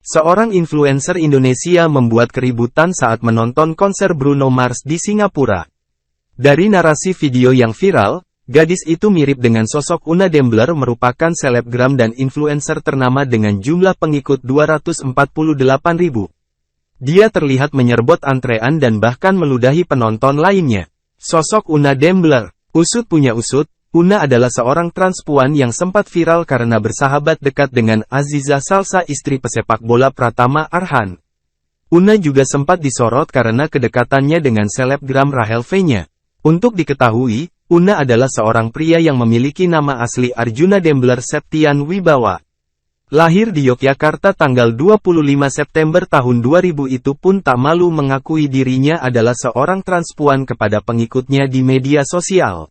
Seorang influencer Indonesia membuat keributan saat menonton konser Bruno Mars di Singapura. Dari narasi video yang viral, gadis itu mirip dengan sosok Una Dembler, merupakan selebgram dan influencer ternama dengan jumlah pengikut 248.000. Dia terlihat menyerobot antrean dan bahkan meludahi penonton lainnya. Sosok Una Dembler. Usut punya usut, Una adalah seorang transpuan yang sempat viral karena bersahabat dekat dengan Aziza Salsa, istri pesepak bola Pratama Arhan. Una juga sempat disorot karena kedekatannya dengan selebgram Rahel V-nya. Untuk diketahui, Una adalah seorang pria yang memiliki nama asli Arjuna Dembler Septian Wibawa. Lahir di Yogyakarta tanggal 25 September tahun 2000, itu pun tak malu mengakui dirinya adalah seorang transpuan kepada pengikutnya di media sosial.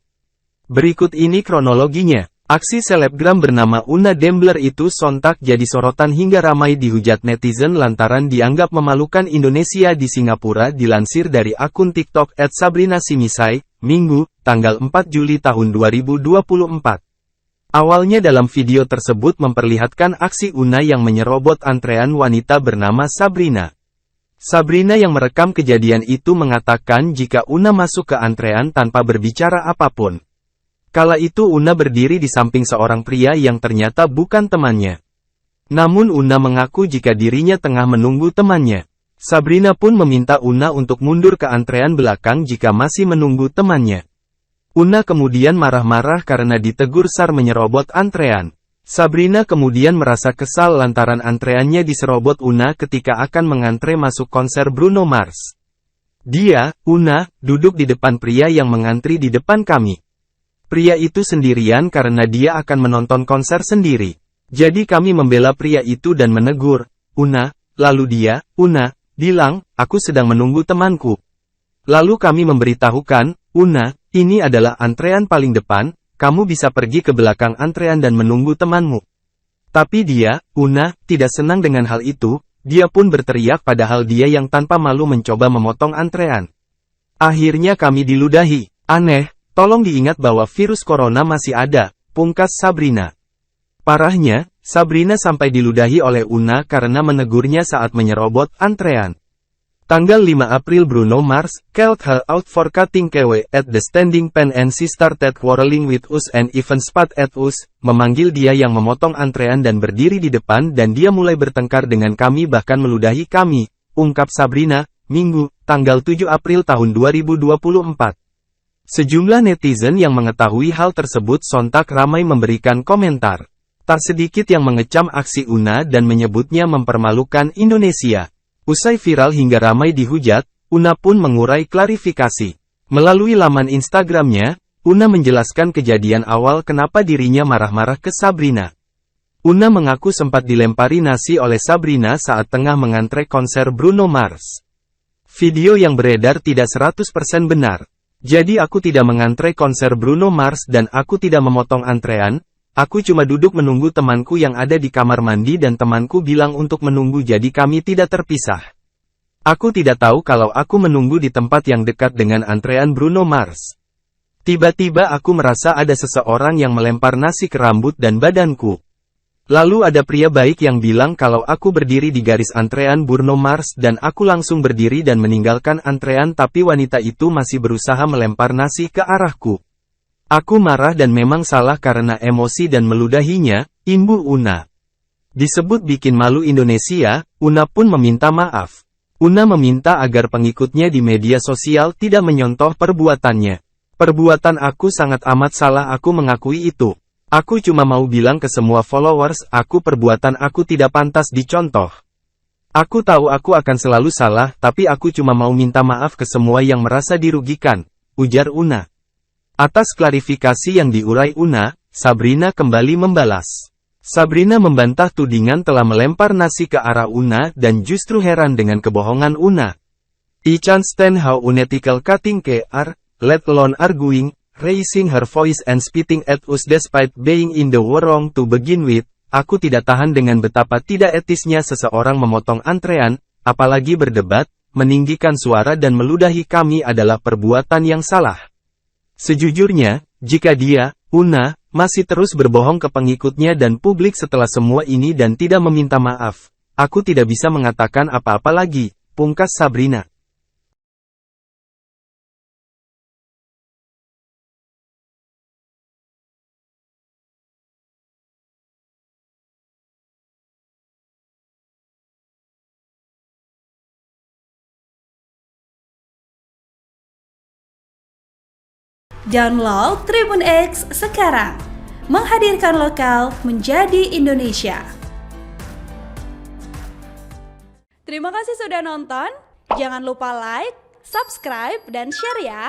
Berikut ini kronologinya. Aksi selebgram bernama Una Dembler itu sontak jadi sorotan hingga ramai dihujat netizen lantaran dianggap memalukan Indonesia di Singapura, dilansir dari akun TikTok @SabrinaSimisai, Minggu, tanggal 4 Juli tahun 2024. Awalnya dalam video tersebut memperlihatkan aksi Una yang menyerobot antrean wanita bernama Sabrina. Sabrina yang merekam kejadian itu mengatakan jika Una masuk ke antrean tanpa berbicara apapun. Kala itu Una berdiri di samping seorang pria yang ternyata bukan temannya. Namun Una mengaku jika dirinya tengah menunggu temannya. Sabrina pun meminta Una untuk mundur ke antrean belakang jika masih menunggu temannya. Una kemudian marah-marah karena ditegur SAR menyerobot antrean. Sabrina kemudian merasa kesal lantaran antreannya diserobot Una ketika akan mengantre masuk konser Bruno Mars. Dia, Una, duduk di depan pria yang mengantri di depan kami. Pria itu sendirian karena dia akan menonton konser sendiri. Jadi kami membela pria itu dan menegur, Una, lalu dia, Una, bilang, aku sedang menunggu temanku. Lalu kami memberitahukan, Una, ini adalah antrean paling depan, kamu bisa pergi ke belakang antrean dan menunggu temanmu. Tapi dia, Una, tidak senang dengan hal itu, dia pun berteriak padahal dia yang tanpa malu mencoba memotong antrean. Akhirnya kami diludahi. Aneh. Tolong diingat bahwa virus corona masih ada, pungkas Sabrina. Parahnya, Sabrina sampai diludahi oleh Una karena menegurnya saat menyerobot antrean. Tanggal 5 April Bruno Mars, called her out for cutting kewe at the standing pen and she started quarreling with us and even spat at us, memanggil dia yang memotong antrean dan berdiri di depan dan dia mulai bertengkar dengan kami bahkan meludahi kami, ungkap Sabrina, Minggu, tanggal 7 April tahun 2024. Sejumlah netizen yang mengetahui hal tersebut sontak ramai memberikan komentar. Tak sedikit yang mengecam aksi Una dan menyebutnya mempermalukan Indonesia. Usai viral hingga ramai dihujat, Una pun mengurai klarifikasi. Melalui laman Instagramnya, Una menjelaskan kejadian awal kenapa dirinya marah-marah ke Sabrina. Una mengaku sempat dilempari nasi oleh Sabrina saat tengah mengantre konser Bruno Mars. Video yang beredar tidak 100% benar. Jadi aku tidak mengantre konser Bruno Mars dan aku tidak memotong antrean, aku cuma duduk menunggu temanku yang ada di kamar mandi dan temanku bilang untuk menunggu jadi kami tidak terpisah. Aku tidak tahu kalau aku menunggu di tempat yang dekat dengan antrean Bruno Mars. Tiba-tiba aku merasa ada seseorang yang melempar nasi ke rambut dan badanku. Lalu ada pria baik yang bilang kalau aku berdiri di garis antrean Bruno Mars dan aku langsung berdiri dan meninggalkan antrean, tapi wanita itu masih berusaha melempar nasi ke arahku. Aku marah dan memang salah karena emosi dan meludahinya, imbu Una. Disebut bikin malu Indonesia, Una pun meminta maaf. Una meminta agar pengikutnya di media sosial tidak menyontoh perbuatannya. Perbuatan aku sangat amat salah, aku mengakui itu. Aku cuma mau bilang ke semua followers, perbuatan aku tidak pantas dicontoh. Aku tahu aku akan selalu salah, tapi aku cuma mau minta maaf ke semua yang merasa dirugikan, ujar Una. Atas klarifikasi yang diurai Una, Sabrina kembali membalas. Sabrina membantah tudingan telah melempar nasi ke arah Una dan justru heran dengan kebohongan Una. I can't stand how unethical cutting are, let alone arguing, raising her voice and spitting at us despite being in the wrong to begin with. Aku tidak tahan dengan betapa tidak etisnya seseorang memotong antrean, apalagi berdebat, meninggikan suara dan meludahi kami adalah perbuatan yang salah. Sejujurnya, jika dia, Una, masih terus berbohong ke pengikutnya dan publik setelah semua ini dan tidak meminta maaf, Aku tidak bisa mengatakan apa-apa lagi, pungkas Sabrina. Download Tribun X sekarang, menghadirkan lokal menjadi Indonesia. Terima kasih sudah nonton, jangan lupa like, subscribe, dan share ya.